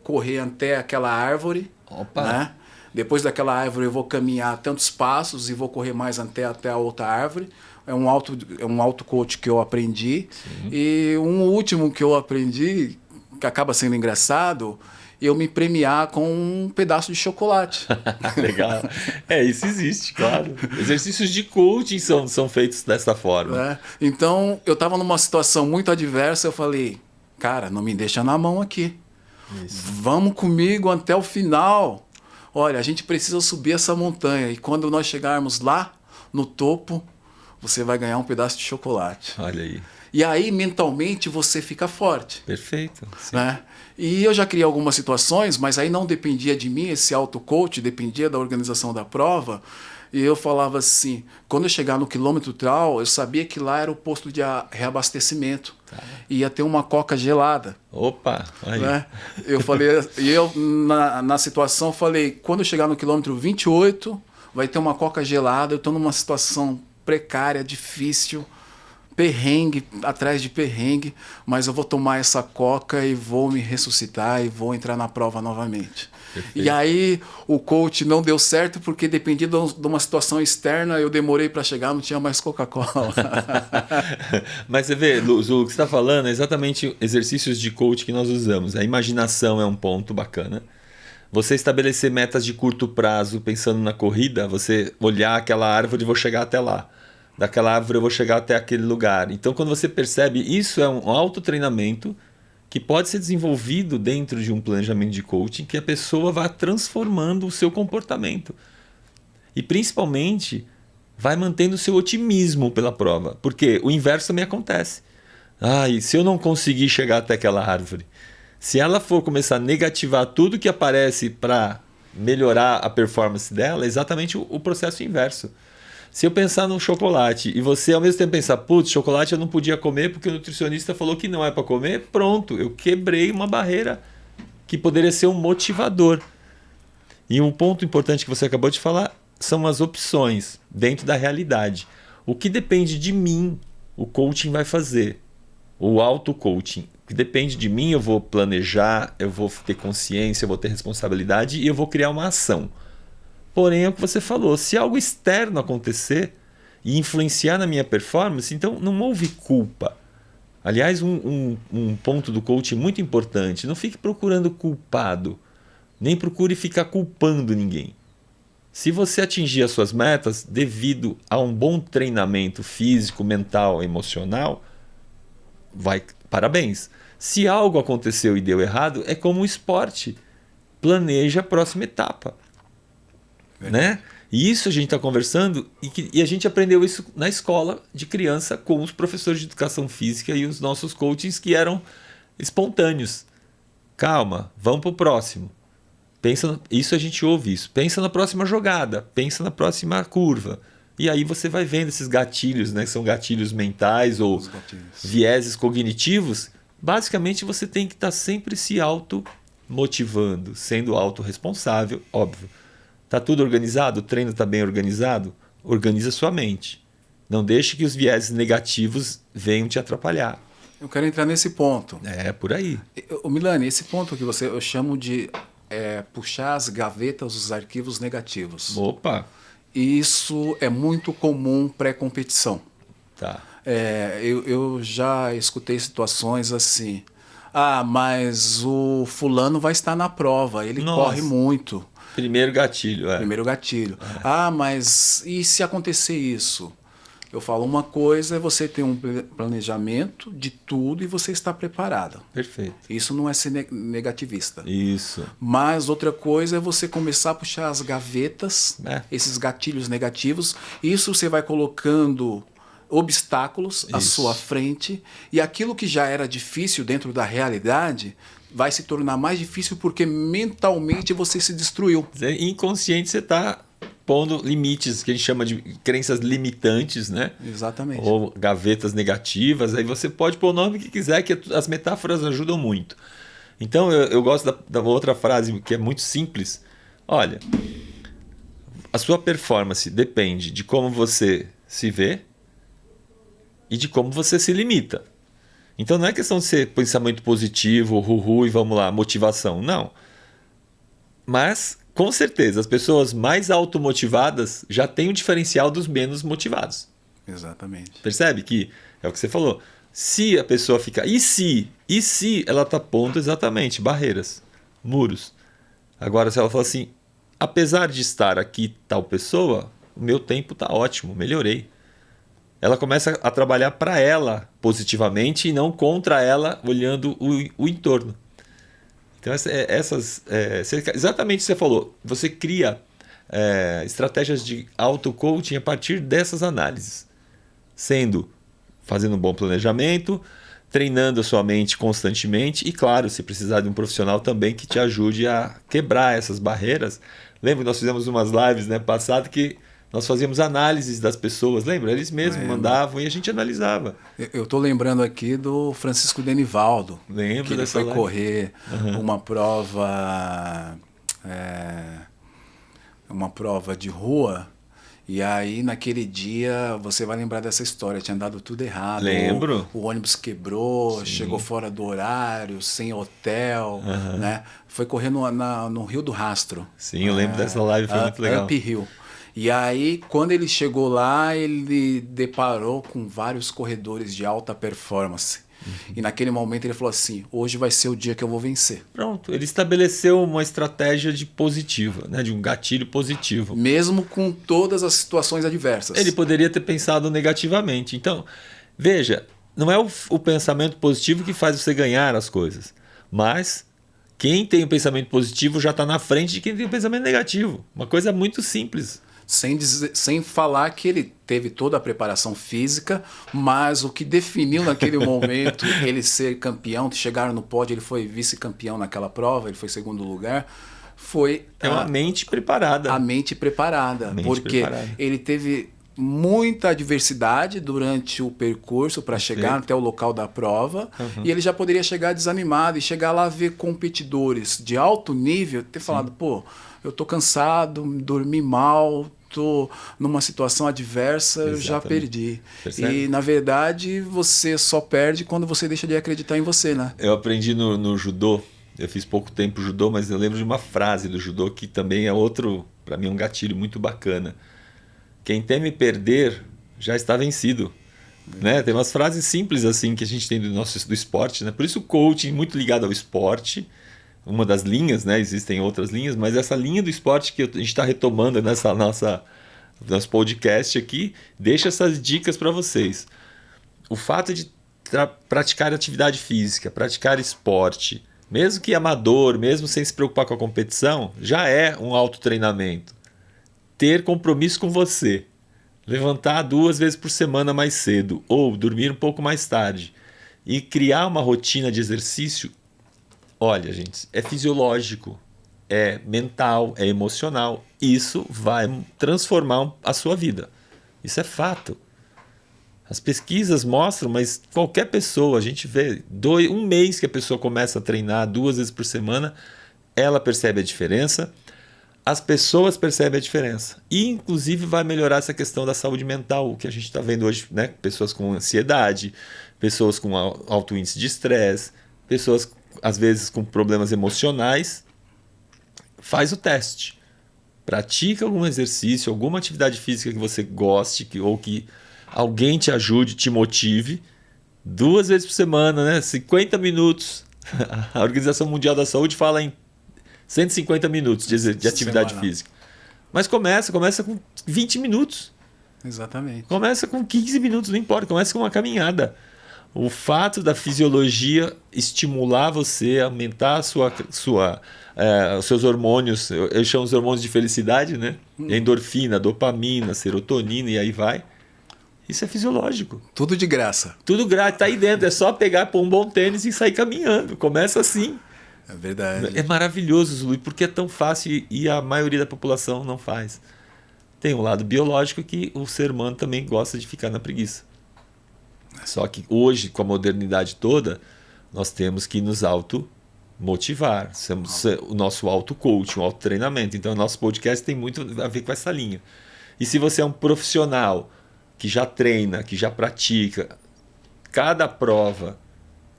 correr até aquela árvore. Opa. Né? Depois daquela árvore eu vou caminhar tantos passos e vou correr mais até a outra árvore. É um auto-coach que eu aprendi. Sim. E um último que eu aprendi, que acaba sendo engraçado, eu me premiar com um pedaço de chocolate. Legal. Isso existe, claro. Exercícios de coaching são feitos dessa forma. Então, eu estava numa situação muito adversa, eu falei, cara, não me deixa na mão aqui. Isso. Vamos comigo até o final. Olha, a gente precisa subir essa montanha. E quando nós chegarmos lá, no topo, você vai ganhar um pedaço de chocolate. Olha aí. E aí, mentalmente, você fica forte. Perfeito. Sim. Né? E eu já criei algumas situações, mas aí não dependia de mim, esse auto-coach, dependia da organização da prova. E eu falava assim, quando eu chegar no quilômetro tal, eu sabia que lá era o posto de reabastecimento. Tá. Ia ter uma coca gelada. Opa! Aí. Né? Eu falei, e eu na situação falei, quando eu chegar no quilômetro 28, vai ter uma coca gelada, eu estou numa situação precária, difícil, perrengue, atrás de perrengue, mas eu vou tomar essa coca e vou me ressuscitar e vou entrar na prova novamente. Perfeito. E aí o coach não deu certo porque dependia de uma situação externa, eu demorei para chegar, não tinha mais Coca-Cola. Mas você vê, Lu, o que você está falando é exatamente exercícios de coach que nós usamos. A imaginação é um ponto bacana. Você estabelecer metas de curto prazo pensando na corrida, você olhar aquela árvore e vou chegar até lá. Daquela árvore eu vou chegar até aquele lugar. Então, quando você percebe, isso é um autotreinamento que pode ser desenvolvido dentro de um planejamento de coaching, que a pessoa vai transformando o seu comportamento. E, principalmente, vai mantendo o seu otimismo pela prova. Porque o inverso também acontece. E se eu não conseguir chegar até aquela árvore? Se ela for começar a negativar tudo que aparece para melhorar a performance dela, é exatamente o processo inverso. Se eu pensar num chocolate e você ao mesmo tempo pensar, putz, chocolate eu não podia comer porque o nutricionista falou que não é para comer, pronto, eu quebrei uma barreira que poderia ser um motivador. E um ponto importante que você acabou de falar são as opções dentro da realidade. O que depende de mim, o coaching vai fazer. O auto-coaching, que depende de mim, eu vou planejar, eu vou ter consciência, eu vou ter responsabilidade e eu vou criar uma ação. Porém, é o que você falou, se algo externo acontecer e influenciar na minha performance, então não houve culpa. Aliás, um ponto do coaching muito importante, não fique procurando culpado, nem procure ficar culpando ninguém. Se você atingir as suas metas devido a um bom treinamento físico, mental, emocional, parabéns. Se algo aconteceu e deu errado, é como o esporte. Planeja a próxima etapa. Né? E isso a gente está conversando e a gente aprendeu isso na escola de criança com os professores de educação física e os nossos coaches que eram espontâneos. Calma, vamos para o próximo. Isso a gente ouve isso. Pensa na próxima jogada, pensa na próxima curva. E aí você vai vendo esses gatilhos, né? Que são gatilhos mentais ou vieses cognitivos. Basicamente você tem que estar sempre se auto-motivando, sendo autorresponsável, óbvio. Está tudo organizado? O treino está bem organizado? Organiza sua mente. Não deixe que os vieses negativos venham te atrapalhar. Eu quero entrar nesse ponto. É, por aí. Milani, esse ponto que eu chamo de puxar as gavetas dos arquivos negativos. Opa! Isso é muito comum pré-competição. Tá. Eu já escutei situações assim. Mas o fulano vai estar na prova, ele corre muito. Primeiro gatilho. Primeiro gatilho. Mas e se acontecer isso? Eu falo, uma coisa é você ter um planejamento de tudo e você estar preparado. Perfeito. Isso não é ser negativista. Isso. Mas outra coisa é você começar a puxar as gavetas, esses gatilhos negativos. Isso você vai colocando obstáculos à sua frente. E aquilo que já era difícil dentro da realidade vai se tornar mais difícil porque mentalmente você se destruiu. Inconsciente você está pondo limites, que a gente chama de crenças limitantes, né? Exatamente. Ou gavetas negativas. Aí você pode pôr o nome que quiser, que as metáforas ajudam muito. Então eu gosto da outra frase que é muito simples. Olha, a sua performance depende de como você se vê e de como você se limita. Então não é questão de ser pensamento positivo, e vamos lá, motivação. Não. Mas, com certeza, as pessoas mais automotivadas já têm o diferencial dos menos motivados. Exatamente. Percebe que é o que você falou. Se a pessoa fica... E se ela está pondo exatamente barreiras, muros. Agora, se ela fala assim, apesar de estar aqui tal pessoa, o meu tempo está ótimo, melhorei. Ela começa a trabalhar para ela positivamente e não contra ela, olhando o entorno. Então, exatamente o que você falou. Você cria estratégias de auto-coaching a partir dessas análises. Fazendo um bom planejamento, treinando a sua mente constantemente e, claro, se precisar de um profissional também que te ajude a quebrar essas barreiras. Lembra que nós fizemos umas lives, né, passado que nós fazíamos análises das pessoas, lembra? Eles mesmos mandavam e a gente analisava. Eu estou lembrando aqui do Francisco Denivaldo. Lembro que ele dessa foi live. Correr uma prova de rua. E aí, naquele dia, você vai lembrar dessa história. Tinha dado tudo errado. Lembro. O ônibus quebrou, Sim. chegou fora do horário, sem hotel. Né? Foi correr no Rio do Rastro. Sim, eu lembro dessa live, foi muito legal. Up Hill. E aí, quando ele chegou lá, ele deparou com vários corredores de alta performance. E naquele momento ele falou assim, hoje vai ser o dia que eu vou vencer. Pronto, ele estabeleceu uma estratégia positiva, né? De um gatilho positivo. Mesmo com todas as situações adversas. Ele poderia ter pensado negativamente. Então, veja, não é o pensamento positivo que faz você ganhar as coisas. Mas quem tem o pensamento positivo já está na frente de quem tem o pensamento negativo. Uma coisa muito simples. Sem falar que ele teve toda a preparação física, mas o que definiu naquele momento ele ser campeão, chegaram no pódio, ele foi vice-campeão naquela prova, ele foi segundo lugar, foi uma mente preparada. A mente preparada, porque ele teve muita adversidade durante o percurso para chegar até o local da prova, e ele já poderia chegar desanimado e chegar lá ver competidores de alto nível, ter falado, pô, eu tô cansado, dormi mal, tô numa situação adversa, eu já Exatamente. perdi. Percebe? E, na verdade, você só perde quando você deixa de acreditar em você, né? Eu aprendi no judô, eu fiz pouco tempo judô, mas eu lembro de uma frase do judô que também é outro, para mim, um gatilho muito bacana. Quem teme perder já está vencido. Né? Tem umas frases simples assim que a gente tem do esporte, né? Por isso o coaching muito ligado ao esporte, uma das linhas, né? Existem outras linhas, mas essa linha do esporte que a gente está retomando nessa nosso podcast aqui, deixa essas dicas para vocês. O fato de praticar atividade física, praticar esporte, mesmo que amador, mesmo sem se preocupar com a competição, já é um autotreinamento. Ter compromisso com você. Levantar 2 vezes por semana mais cedo ou dormir um pouco mais tarde e criar uma rotina de exercício, olha, gente, é fisiológico, é mental, é emocional. Isso vai transformar a sua vida. Isso é fato. As pesquisas mostram, mas qualquer pessoa, a gente vê, 1 mês que a pessoa começa a treinar 2 vezes por semana, ela percebe a diferença. As pessoas percebem a diferença. E, inclusive, vai melhorar essa questão da saúde mental, o que a gente está vendo hoje, né? Pessoas com ansiedade, pessoas com alto índice de estresse, pessoas, às vezes, com problemas emocionais. Faz o teste. Pratica algum exercício, alguma atividade física que você goste, ou que alguém te ajude, te motive. 2 vezes por semana, né? 50 minutos. A Organização Mundial da Saúde fala em 150 minutos de atividade física. Mas começa com 20 minutos. Exatamente. Começa com 15 minutos, não importa. Começa com uma caminhada. O fato da fisiologia estimular você, aumentar os seus hormônios, eu chamo os hormônios de felicidade, né? Endorfina, dopamina, serotonina e aí vai. Isso é fisiológico. Tudo de graça. Tudo grátis, tá aí dentro. É só pegar, pôr um bom tênis e sair caminhando. Começa assim. É verdade. É maravilhoso, Zulu, porque é tão fácil e a maioria da população não faz. Tem um lado biológico que o ser humano também gosta de ficar na preguiça. Só que hoje, com a modernidade toda, nós temos que nos automotivar. O nosso auto-coaching, o auto-treinamento. Então, o nosso podcast tem muito a ver com essa linha. E se você é um profissional que já treina, que já pratica, cada prova,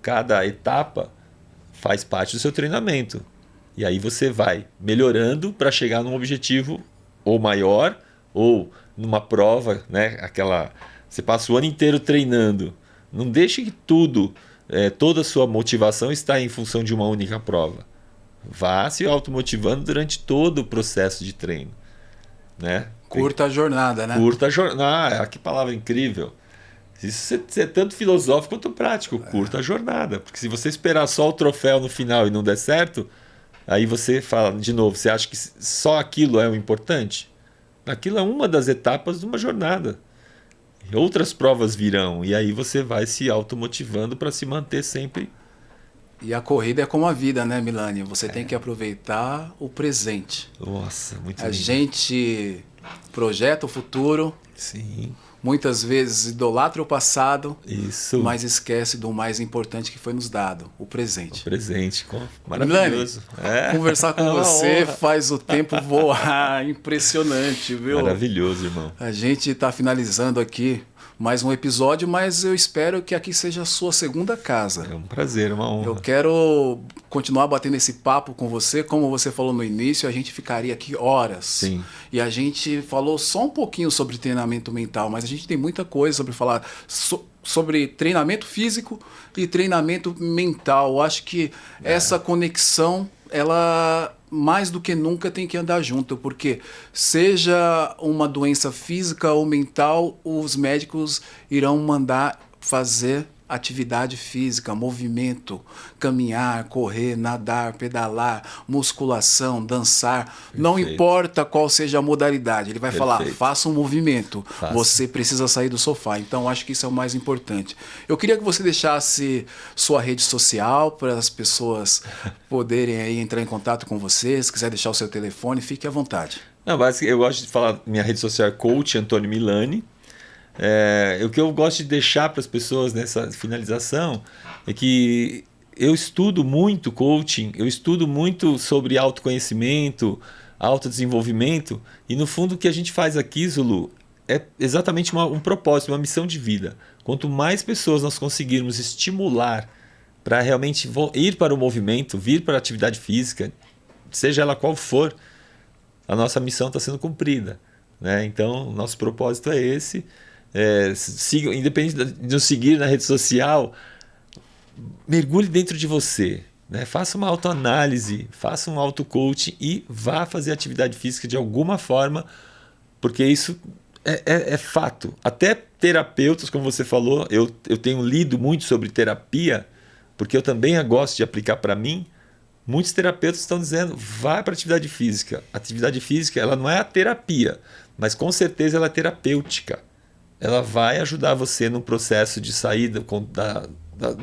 cada etapa faz parte do seu treinamento. E aí você vai melhorando para chegar num objetivo ou maior, ou numa prova, né? Você passa o ano inteiro treinando. Não deixe que toda a sua motivação está em função de uma única prova. Vá se automotivando durante todo o processo de treino. Né? Curta a jornada, né? Curta a jornada. Que palavra incrível. Isso é tanto filosófico quanto prático. Curta a jornada. Porque se você esperar só o troféu no final e não der certo, aí você fala de novo, você acha que só aquilo é o importante? Aquilo é uma das etapas de uma jornada. Outras provas virão. E aí você vai se automotivando para se manter sempre. E a corrida é como a vida, né, Milani? Você tem que aproveitar o presente. Nossa, muito A lindo. gente projeta o futuro. Sim. Muitas vezes idolatra o passado, Isso. mas esquece do mais importante que foi nos dado, o presente. O presente. Maravilhoso. Conversar com você faz o tempo voar. Impressionante, viu? Maravilhoso, irmão. A gente está finalizando aqui mais um episódio, mas eu espero que aqui seja a sua segunda casa. É um prazer, uma honra. Eu quero continuar batendo esse papo com você. Como você falou no início, a gente ficaria aqui horas. Sim. E a gente falou só um pouquinho sobre treinamento mental, mas a gente tem muita coisa sobre falar sobre treinamento físico e treinamento mental. Eu acho que essa conexão, ela mais do que nunca tem que andar junto, porque seja uma doença física ou mental, os médicos irão mandar fazer atividade física, movimento, caminhar, correr, nadar, pedalar, musculação, dançar. Perfeito. Não importa qual seja a modalidade, ele vai falar, faça um movimento, você precisa sair do sofá. Então, acho que isso é o mais importante. Eu queria que você deixasse sua rede social para as pessoas poderem aí entrar em contato com você. Se quiser deixar o seu telefone, fique à vontade. Não, eu gosto de falar, minha rede social é Coach Antônio Milani. O que eu gosto de deixar para as pessoas nessa finalização é que eu estudo muito coaching, eu estudo muito sobre autoconhecimento, autodesenvolvimento. E no fundo o que a gente faz aqui, Zulu, é exatamente um propósito, uma missão de vida. Quanto mais pessoas nós conseguirmos estimular para realmente ir para o movimento, vir para a atividade física, seja ela qual for, a nossa missão está sendo cumprida, né? Então, nosso propósito é esse. Independente de nos seguir na rede social, mergulhe dentro de você, né? Faça uma autoanálise, faça um auto-coaching e vá fazer atividade física de alguma forma, porque isso é fato. Até terapeutas, como você falou, eu tenho lido muito sobre terapia, porque eu também gosto de aplicar para mim. Muitos terapeutas estão dizendo, vai para a atividade física. A atividade física ela não é a terapia, mas com certeza ela é terapêutica. Ela vai ajudar você no processo de sair da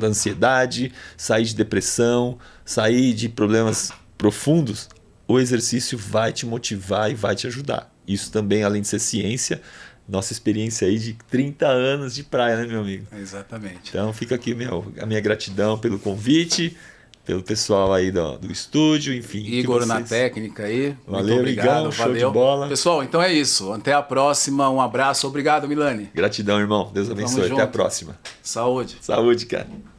ansiedade, sair de depressão, sair de problemas profundos. O exercício vai te motivar e vai te ajudar. Isso também, além de ser ciência, nossa experiência aí de 30 anos de praia, né, meu amigo? Exatamente. Então fica aqui a minha gratidão pelo convite, pelo pessoal aí do estúdio, enfim. Igor na técnica aí. Valeu, muito obrigado, Igão, show de bola. Pessoal, então é isso. Até a próxima. Um abraço. Obrigado, Milani. Gratidão, irmão. Deus abençoe. Até a próxima. Saúde. Saúde, cara.